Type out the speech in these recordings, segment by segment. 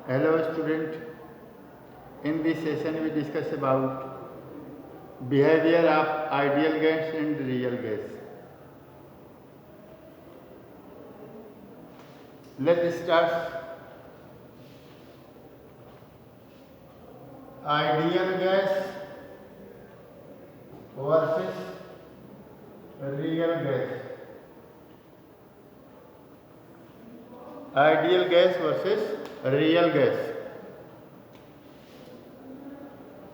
Hello student, in this session we discuss about behavior of ideal gas and real gas. Let's start. Ideal gas versus real gas. Ideal gas versus real gas.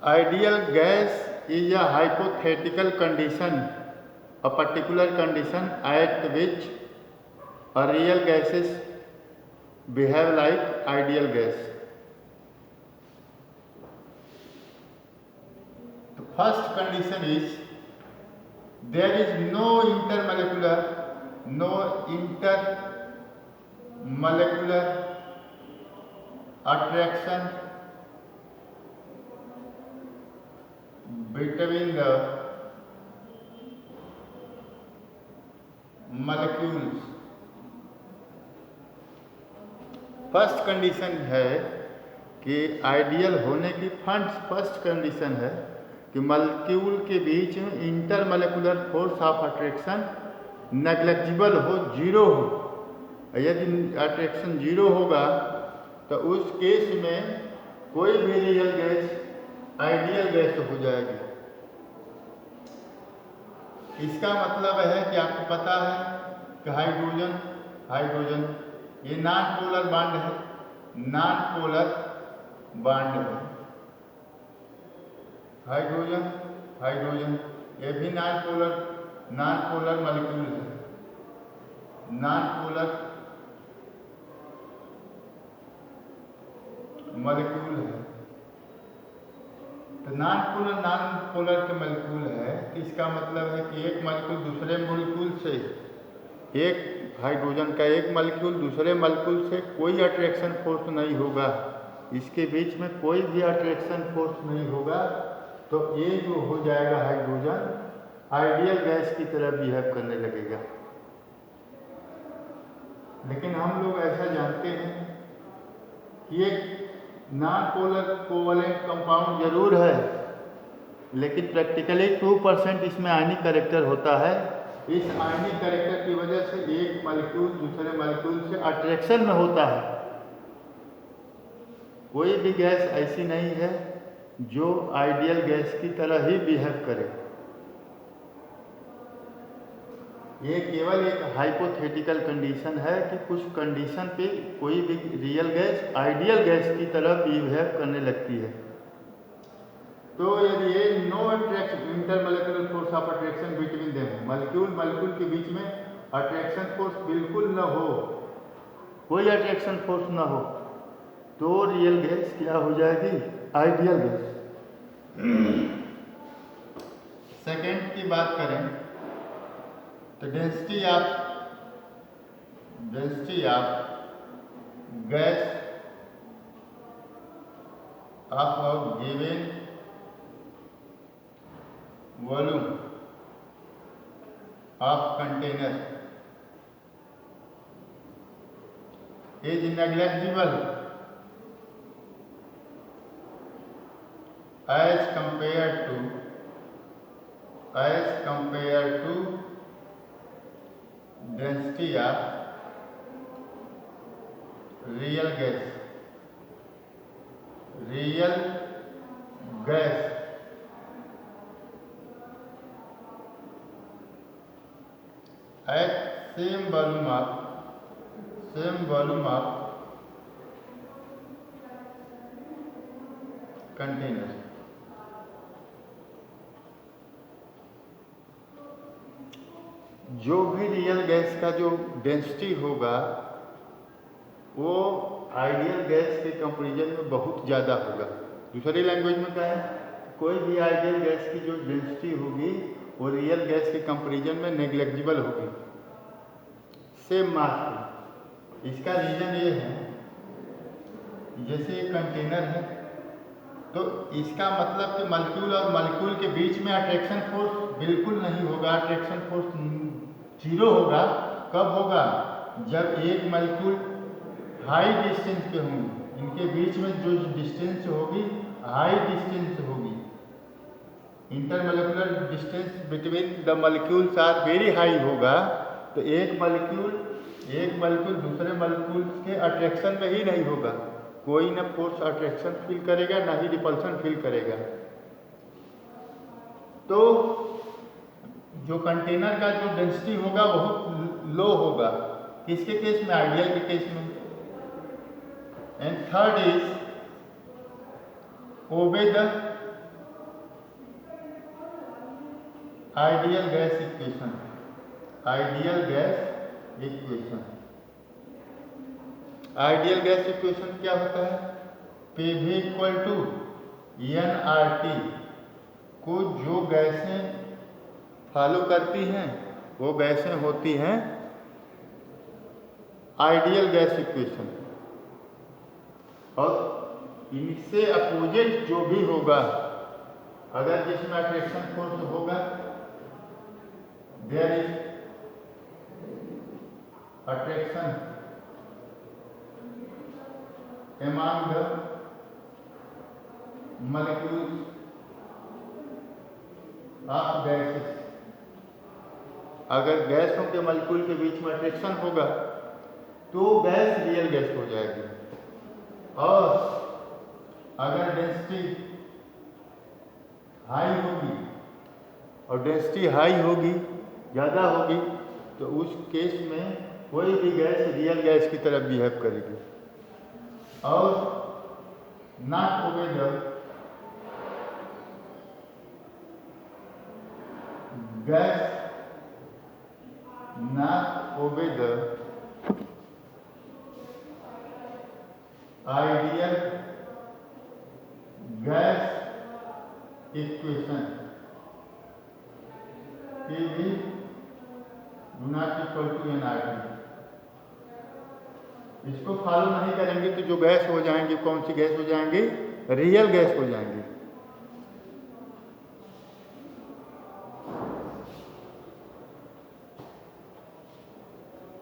Ideal gas is a hypothetical condition, a particular condition at which a real gases behave like ideal gas. The first condition is there is no intermolecular attraction between the molecules. First condition है कि ideal होने की first condition है कि molecule के बीच में इंटरमोलेकुलर force of attraction negligible हो, जीरो हो। यदि अट्रैक्शन जीरो होगा तो उस केस में कोई भी रियल गैस आइडियल गैस हो जाएगी। इसका मतलब है कि आपको पता है कि हाइड्रोजन ये नॉन पोलर बॉन्ड है, हाइड्रोजन ये भी नॉन पोलर मॉलिक्यूल है, तो नॉन पोलर के मॉलिक्यूल है। इसका मतलब है कि एक मॉलिक्यूल दूसरे मॉलिक्यूल से, एक हाइड्रोजन का एक मॉलिक्यूल दूसरे मॉलिक्यूल से कोई अट्रैक्शन फोर्स नहीं होगा, इसके बीच में कोई भी अट्रैक्शन फोर्स नहीं होगा, तो ये जो हो जाएगा हाइड्रोजन आइडियल गैस की तरह बिहेव करने लगेगा। लेकिन हम लोग ऐसा जानते हैं कि एक नॉन पोलर कोवलेंट कंपाउंड जरूर है, लेकिन प्रैक्टिकली 2% इसमें आयनिक कैरेक्टर होता है। इस आयनिक कैरेक्टर की वजह से एक मॉलिक्यूल दूसरे मॉलिक्यूल से अट्रैक्शन में होता है। कोई भी गैस ऐसी नहीं है जो आइडियल गैस की तरह ही बिहेव करे। ये केवल एक हाइपोथेटिकल कंडीशन है कि कुछ कंडीशन पे कोई भी रियल गैस आइडियल गैस की तरह बिहेव करने लगती है। तो यदि ये no intermolecular force of attraction between them, molecule के बीच में अट्रैक्शन फोर्स बिल्कुल न हो, कोई अट्रैक्शन फोर्स न हो, तो रियल गैस क्या हो जाएगी? Ideal gas. सेकेंड की बात करें तो density of gas of a given volume of container is negligible as compared to density of real gas at same volume of container। जो भी रियल गैस का जो डेंसिटी होगा वो आइडियल गैस के कंपैरिजन में बहुत ज़्यादा होगा। दूसरी लैंग्वेज में क्या है, कोई भी आइडियल गैस की जो डेंसिटी होगी वो रियल गैस के कंपैरिजन में नेग्लिजिबल होगी, सेम मास की। इसका रीज़न ये है, जैसे एक कंटेनर है तो इसका मतलब कि मॉलिक्यूल और मॉलिक्यूल के बीच में अट्रैक्शन फोर्स बिल्कुल नहीं होगा, अट्रैक्शन फोर्स जीरो होगा। कब होगा? जब एक मॉलिक्यूल हाई डिस्टेंस पे होंगे, इनके बीच में जो डिस्टेंस होगी हाई डिस्टेंस होगी, intermolecular distance between the molecules are very high होगा, तो एक मॉलिक्यूल दूसरे मॉलिक्यूल के अट्रैक्शन में ही नहीं होगा, कोई ना फोर्स अट्रैक्शन फील करेगा ना ही रिपल्सन फील करेगा। तो जो कंटेनर का जो डेंसिटी होगा बहुत लो होगा, किसके केस में? आइडियल के केस में। And third is obey the ideal gas equation. Ideal gas equation, ideal gas equation क्या होता है? PV इक्वल टू NRT को जो गैसें फॉलो करती हैं वो गैसें होती हैं आइडियल गैस इक्वेशन, और इनसे अपोजिट जो भी होगा, अगर जिसमें अट्रैक्शन फोर्स होगा, there is attraction among the molecules of gases। अगर गैसों के मॉलिक्यूल के बीच में अट्रैक्शन होगा तो गैस रियल गैस हो जाएगी, और अगर डेंसिटी हाई होगी, और डेंसिटी हाई होगी, ज़्यादा होगी, तो उस केस में कोई भी गैस रियल गैस की तरह बिहेव करेगी, और not obey the gas, not obey the ideal gas equation, PV do not equal to NRT। इसको फॉलो नहीं करेंगे तो जो गैस हो जाएंगी, कौन सी गैस हो जाएंगी? रियल गैस हो जाएंगी।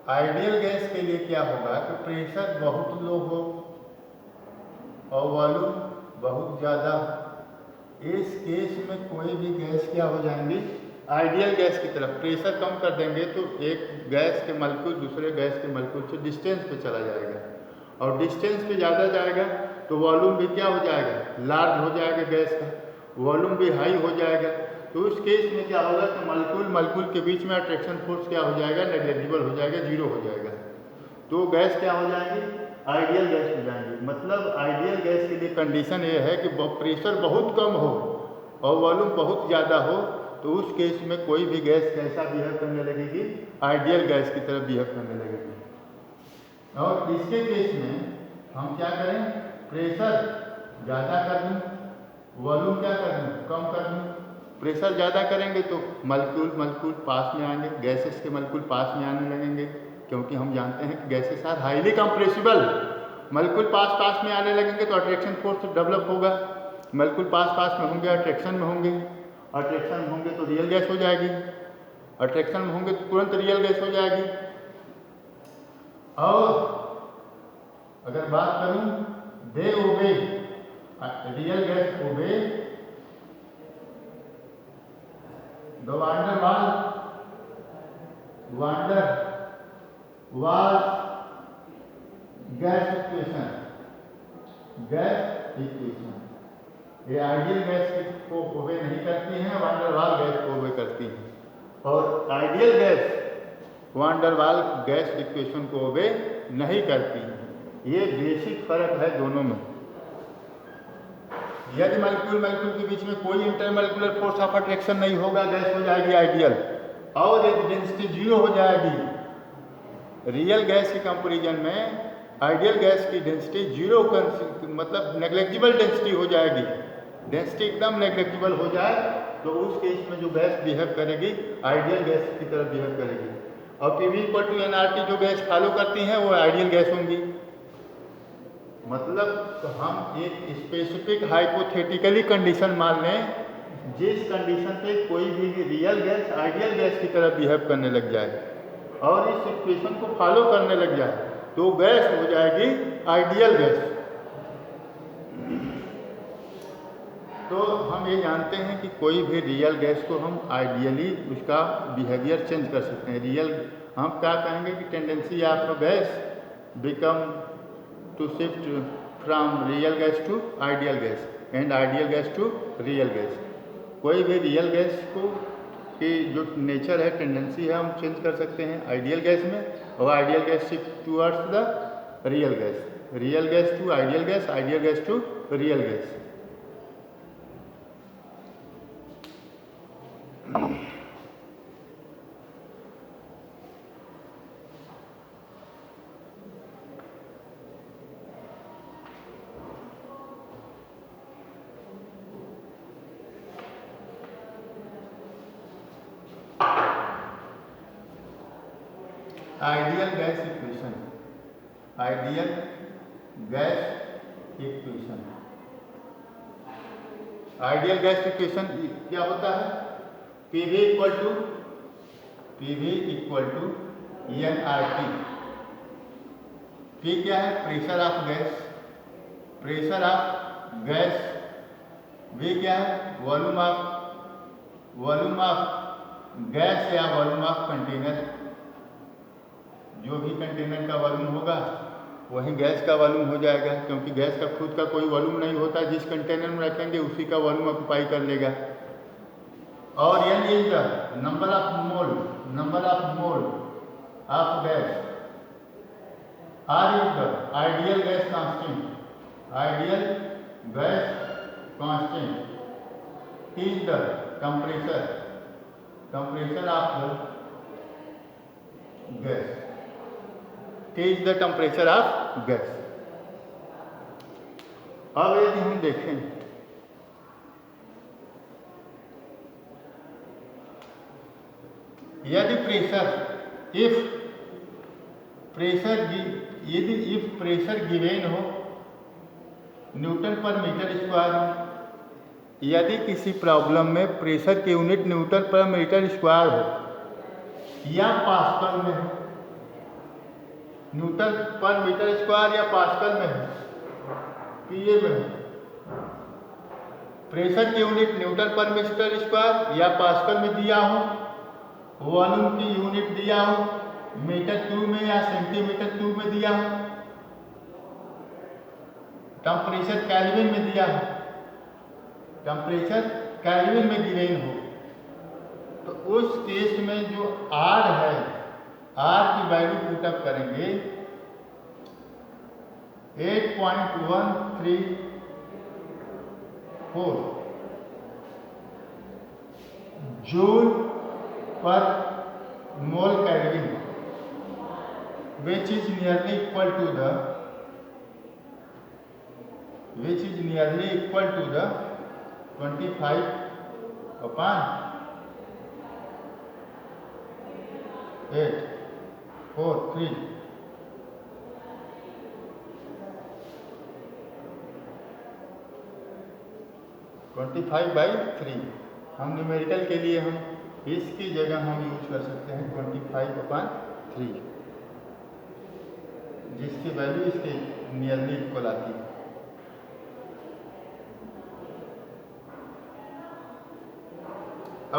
आइडियल गैस के लिए क्या होगा कि प्रेशर बहुत लो हो और वॉल्यूम बहुत ज़्यादा। इस केस में कोई भी गैस क्या हो जाएंगी? आइडियल गैस की तरफ। प्रेशर कम कर देंगे तो एक गैस के मॉलिक्यूल दूसरे गैस के मॉलिक्यूल से डिस्टेंस पे चला जाएगा, और डिस्टेंस पे ज़्यादा जाएगा तो वॉल्यूम भी क्या हो जाएगा? लार्ज हो जाएगा गैस का, वॉल्यूम भी हाई हो जाएगा। तो उस केस में क्या होगा कि मॉलिक्यूल के बीच में अट्रैक्शन फोर्स क्या हो जाएगा? नेग्लिजिबल हो जाएगा, जीरो हो जाएगा। तो गैस क्या हो जाएंगी? आइडियल गैस हो जाएंगी। मतलब आइडियल गैस के लिए कंडीशन ये है कि प्रेशर बहुत कम हो और वॉल्यूम बहुत ज़्यादा हो, तो उस केस में कोई भी गैस कैसा बिहेव करने लगेगी? आइडियल गैस की तरह बिहेव करने लगेगी। और इसके केस में हम क्या करें? प्रेशर ज़्यादा कर दूँ, वॉल्यूम क्या कर दूँ? कम कर दूँ। प्रेशर ज़्यादा करेंगे तो मॉलिक्यूल पास में आएंगे, गैसेस के मॉलिक्यूल पास में आने लगेंगे, क्योंकि हम जानते हैं कि gases are highly compressible. Molecule पास में आने लगेंगे तो अट्रैक्शन फोर्स डेवलप होगा। मॉलिक्यूल पास में होंगे, अट्रैक्शन में होंगे, अट्रैक्शन में होंगे तो रियल गैस हो जाएगी, अट्रैक्शन में होंगे तो तुरंत रियल गैस हो जाएगी। और अगर बात करूं they obey, real gas obey the van der Waals gas equation. ये आइडियल गैस को ओबे नहीं करती हैं, वांडर वाल गैस को ओबे करती हैं, और आइडियल गैस वांडर वाल गैस इक्वेशन को ओबे नहीं करती है। ये बेसिक फर्क है दोनों में। यदि मॉलिक्यूल के बीच में कोई इंटरमॉलिक्यूलर फोर्स ऑफ अट्रैक्शन नहीं होगा, गैस हो जाएगी आइडियल, और यदि डेंसिटी जीरो हो जाएगी। रियल गैस के कंपैरिजन में आइडियल गैस की डेंसिटी जीरो, मतलब नेग्लिजिबल डेंसिटी हो जाएगी। डेंसिटी एकदम नेग्लिजिबल हो जाए तो उस केस में जो गैस बिहेव करेगी आइडियल गैस की तरह बिहेव करेगी। और PV इक्वल टू NRT जो गैस फॉलो करती हैं वो आइडियल गैस होंगी। मतलब तो हम एक स्पेसिफिक हाइपोथेटिकली कंडीशन मान लें, जिस कंडीशन पे कोई भी रियल गैस आइडियल गैस की तरह बिहेव करने लग जाए और इस इक्वेशन को फॉलो करने लग जाए, तो गैस हो जाएगी आइडियल गैस। तो हम ये जानते हैं कि कोई भी रियल गैस को हम आइडियली उसका बिहेवियर चेंज कर सकते हैं। रियल हम क्या कहेंगे कि tendency of gas become to shift from real gas to ideal gas and ideal gas to real gas. कोई भी रियल गैस को की जो नेचर है, टेंडेंसी है, हम चेंज कर सकते हैं आइडियल गैस में, और ideal gas shift towards the real gas, real gas to ideal gas, ideal gas to real gas. Ideal gas equation, ideal gas equation, ideal gas equation क्या होता है? PV equal to NRT। P क्या है? Pressure of gas, pressure of gas. V क्या है? Volume of gas या volume of container. जो भी कंटेनर का वॉल्यूम होगा वही गैस का वॉल्यूम हो जाएगा, क्योंकि गैस का खुद का कोई वॉल्यूम नहीं होता, जिस कंटेनर में रखेंगे उसी का वॉल्यूम ऑक्यूपाई कर लेगा। और N is the number of mole of gas. R is the ideal gas constant, ideal gas constant. T is the temperature of the gas, T is the temperature of gas. अब यदि हम देखें यदि pressure given हो Newton पर metre square हो, यदि किसी प्रॉब्लम में प्रेशर की यूनिट न्यूटन पर मीटर स्क्वायर हो या पास्कल में हो, न्यूटन पर मीटर स्क्वायर या पास्कल में है, PA में है, प्रेशर की यूनिट न्यूटन पर मीटर स्क्वायर या पास्कल में दिया हो, वॉल्यूम की यूनिट दिया हो मीटर क्यूब में या सेंटीमीटर क्यूब में दिया हो, टेम्परेचर केल्विन में दिया हो, टेम्परेचर केल्विन में गिवेन हो, तो उस केस में जो R है, R की वैल्यू पुटअप करेंगे 8.134 जूल पर mole kelvin, which is nearly equal to the 25/843। Twenty 25/3 हम न्यूमेरिकल के लिए हम इसकी जगह हम यूज कर सकते हैं 25/3, जिसकी वैल्यू इसके नियरली इक्वल आती है।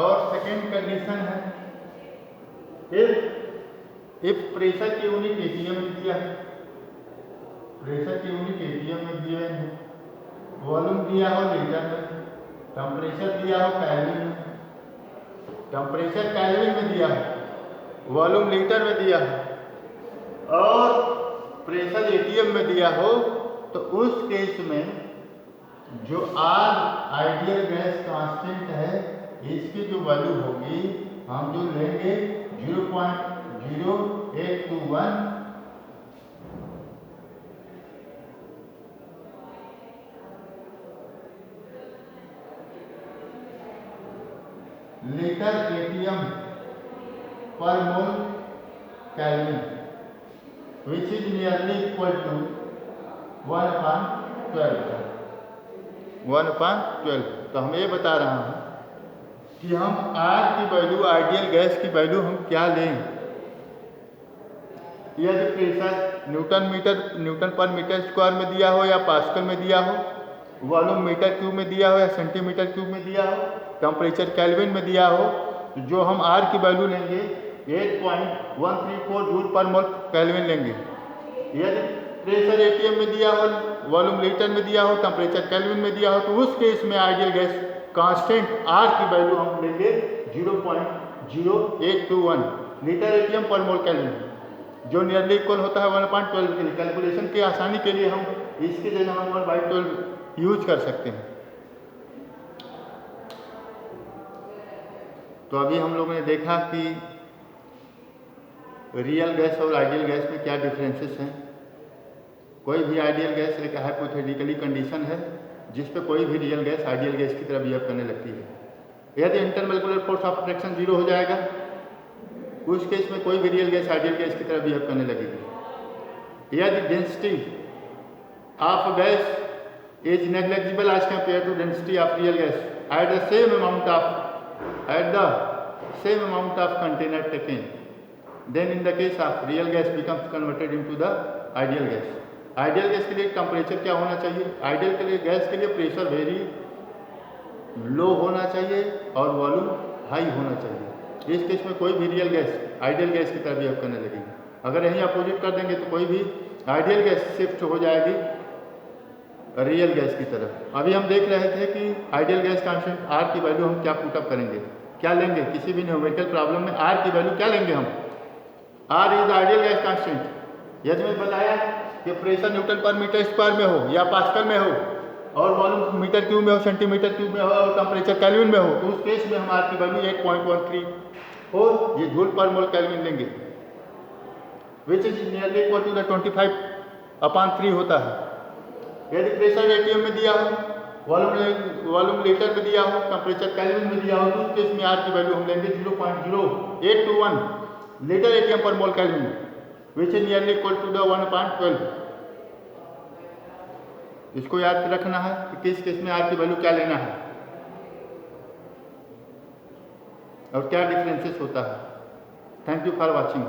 और सेकेंड कंडीशन है इफ प्रेशर की यूनिट ATM में दिया है, प्रेशर की यूनिट ATM में दिया है, वॉल्यूम दिया हो लीटर में, टेम्परेचर दिया हो केल्विन में, टेम्परेचर केल्विन में दिया है, वॉल्यूम लीटर में दिया है, और प्रेशर ATM में दिया हो, तो उस केस में जो R आइडियल गैस कांस्टेंट है, इसकी जो वैल्यू होगी हम जो लेंगे 0.0821 लीटर ATM पर mole kelvin, which is nearly equal to 1/12। तो हम ये बता रहा हूँ कि हम R की वैल्यू, आइडियल गैस की वैल्यू हम क्या लें। यदि प्रेशर न्यूटन पर मीटर स्क्वायर में दिया हो या पास्कल में दिया हो, वॉल्यूम मीटर क्यूब में दिया हो या सेंटीमीटर क्यूब में दिया हो, टेम्परेचर केल्विन में दिया हो, तो जो हम आर की वैल्यू लेंगे 8.134 जूल पर मोल केल्विन लेंगे। यदि प्रेशर एटीएम में दिया हो, वॉल्यूम लीटर में दिया हो, टेम्परेचर केल्विन में दिया हो, तो उस केस में आइडियल गैस कांस्टेंट आर की वैल्यू हम लेंगे 0.0821 लीटर एटीएम पर मोल केल्विन, जो नियरली इक्वल होता है 1.12 के लिए। कैलकुलेशन की आसानी के लिए हम इसकी जगह हम 1/12 यूज कर सकते हैं। तो अभी हम लोगों ने देखा कि रियल गैस और आइडियल गैस में क्या डिफरेंसेस हैं। कोई भी आइडियल गैस एक हाइपोथेटिकली कंडीशन है जिस पे कोई भी रियल गैस आइडियल गैस की तरह बिहेव करने लगती है। यदि इंटरमोलिकुलर फोर्स ऑफ अट्रैक्शन 0 हो जाएगा, उस केस में कोई भी रियल गैस आइडियल गैस की तरह बिहेव करने लगेगी। यदि density of gas is negligible as compared to density of real gas at the same amount of container taken, then in the case of real gas becomes converted into the ideal gas। Ideal gas के लिए temperature क्या होना चाहिए? Ideal के लिए gas के लिए pressure very low होना चाहिए और वॉल्यूम हाई होना चाहिए। इस केस में कोई भी रियल गैस आइडियल गैस की तरह बिहेव करने लगेगी। अगर यहीं अपोजिट कर देंगे तो कोई भी आइडियल गैस शिफ्ट हो जाएगी रियल गैस की तरफ। अभी हम देख रहे थे कि आइडियल गैस कांस्टेंट आर की वैल्यू हम क्या पुटअप करेंगे, क्या लेंगे। किसी भी न्यूमेरिकल प्रॉब्लम में आर की वैल्यू क्या लेंगे हम? R is ideal gas constant. यदि मैं बताया कि प्रेशर न्यूटन पर मीटर स्क्वायर में हो या पास्कल में हो और वॉल्यूम मीटर क्यूब में हो, सेंटीमीटर क्यूब में हो और टेम्परेचर केल्विन में हो, तो उस केस में हम आर की वैल्यू 8.13 हो ये जूल पर मोल केल्विन लेंगे, which is nearly equal to the 25/3 होता है। यदि प्रेशर एटीएम में दिया हो, वॉल्यूम लीटर में दिया हो, टेम्परेचर केल्विन में दिया हो, तो उस केस में आर की वैल्यू हम लेंगे 0.0821 लीटर एटीएम पर mole kelvin, which is nearly equal to the 1/12। इसको याद रखना है कि किस केस में आर की वैल्यू क्या लेना है और क्या डिफरेंसेस होता है। Thank you for watching.